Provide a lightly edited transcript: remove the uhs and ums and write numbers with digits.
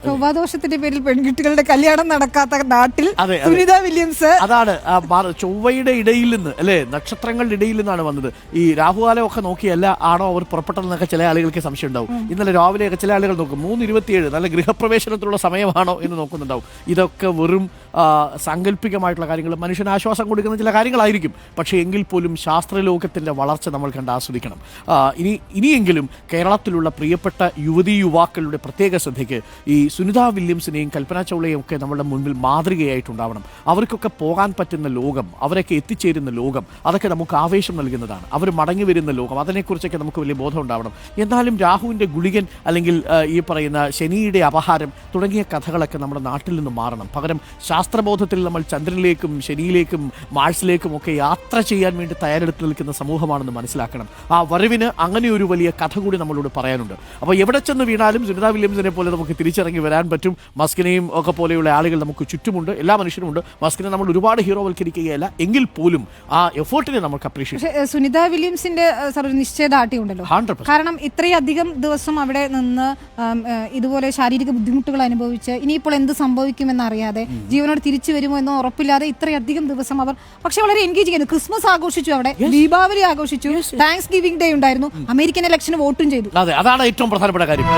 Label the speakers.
Speaker 1: ചൊവ്വാദോഷത്തിന്റെ പേരിൽ പെൺകുട്ടികളുടെ കല്യാണം നടക്കാത്ത നാട്ടിൽ സുനിത വില്യംസ്
Speaker 2: അതാണ് ചൊവ്വയുടെ ഇടയിൽ നിന്ന് അല്ലെ, നക്ഷത്രങ്ങളുടെ ഇടയിൽ നിന്നാണ് വന്നത്. ഈ രാഹുകാലം ഒക്കെ നോക്കിയല്ല ആണോ അവർ പുറപ്പെട്ടതെന്നൊക്കെ ചില ആളുകൾക്ക് സംശയം ഉണ്ടാവും. ഇന്നലെ രാവിലെയൊക്കെ ചില ആളുകൾ നോക്കും 3:27 നല്ല ഗൃഹപ്രവേശനത്തിലുള്ള സമയമാണോ എന്ന് നോക്കുന്നുണ്ടാവും. ഇതൊക്കെ വെറും സാങ്കല്പികമായിട്ടുള്ള കാര്യങ്ങൾ, മനുഷ്യന് ആശ്വാസം കൊടുക്കുന്ന ചില കാര്യങ്ങളായിരിക്കും. പക്ഷേ എങ്കിൽ പോലും ശാസ്ത്രലോകത്തിന്റെ വളർച്ച നമ്മൾ കണ്ട് ആസ്വദിക്കണം. ഇനിയെങ്കിലും കേരളത്തിലുള്ള പ്രിയപ്പെട്ട യുവതീ യുവാക്കളുടെ പ്രത്യേക ശ്രദ്ധയ്ക്ക് ഈ സുനിത വില്യംസിനെയും കൽപ്പന ചൗളയും ഒക്കെ നമ്മുടെ മുൻപിൽ മാതൃകയായിട്ടുണ്ടാവണം. അവർക്കൊക്കെ പോകാൻ പറ്റുന്ന ലോകം, അവരൊക്കെ എത്തിച്ചേരുന്ന ലോകം, അതൊക്കെ നമുക്ക് ആവേശം നൽകുന്നതാണ്. അവർ മടങ്ങി വരുന്ന ലോകം, അതിനെക്കുറിച്ചൊക്കെ നമുക്ക് വലിയ ബോധം ഉണ്ടാവണം. എന്നാലും രാഹുവിൻ്റെ ഗുളികൻ അല്ലെങ്കിൽ ഈ പറയുന്ന ശനിയുടെ അപഹാരം തുടങ്ങിയ കഥകളൊക്കെ നമ്മുടെ നാട്ടിൽ നിന്ന് മാറണം. പകരം ശാസ്ത്രബോധത്തിൽ നമ്മൾ ചന്ദ്രനിലേക്കും ശനിയിലേക്കും മാഴ്സിലേക്കും ഒക്കെ യാത്ര ചെയ്യാൻ വേണ്ടി തയ്യാറെടുത്ത് നിൽക്കുന്ന സമൂഹമാണെന്ന് മനസ്സിലാക്കണം. ആ വരവിന് അങ്ങനെ ഒരു വലിയ കഥ കൂടി നമ്മളോട് പറയാനുണ്ട്. അപ്പോൾ എവിടെ ചെന്ന് വീണാലും സുനിത വില്യംസിനെ പോലെ നമുക്ക് തിരിച്ചിറങ്ങി വരാൻ പറ്റും. മസ്കിനെയും ഒക്കെ പോലെയുള്ള ആളുകൾ നമുക്ക് ചുറ്റുമുണ്ട്, എല്ലാ മനുഷ്യരുമുണ്ട്. മസ്കിനെ നമ്മൾ ഒരുപാട് ഹീറോവൽക്കരിക്കുകയല്ല, എങ്കിൽ പോലും ആ എഫേർട്ടിനെ നമുക്ക് അപ്രീഷിയേറ്റ്.
Speaker 1: സുനിത വില്യംസിന്റെ നിശ്ചയദാർഢ്യം ഉണ്ടല്ലോ, കാരണം ഇത്രയധികം ദിവസം അവിടെ നിന്ന് ഇതുപോലെ ശാരീരിക ബുദ്ധിമുട്ടുകൾ അനുഭവിച്ച് ഇനിയിപ്പോൾ എന്ത് സംഭവിക്കുമെന്ന് അറിയാതെ ജീവനോട് തിരിച്ചു വരുമോ എന്നോ ഉറപ്പില്ലാതെ ഇത്രയധികം ദിവസം അവർ പക്ഷെ വളരെ എൻഗേജ് ചെയ്യുന്നു. ക്രിസ്മസ് ആഘോഷിച്ചു, അവിടെ ദീപാവലി ആഘോഷിച്ചു, താങ്ക്സ് ഗിവിംഗ് ഡേ ഉണ്ടായിരുന്നു, അമേരിക്കൻ ഇലക്ഷന് വോട്ടും ചെയ്തു.
Speaker 2: അതെ, അതാണ് ഏറ്റവും പ്രധാനപ്പെട്ട കാര്യം.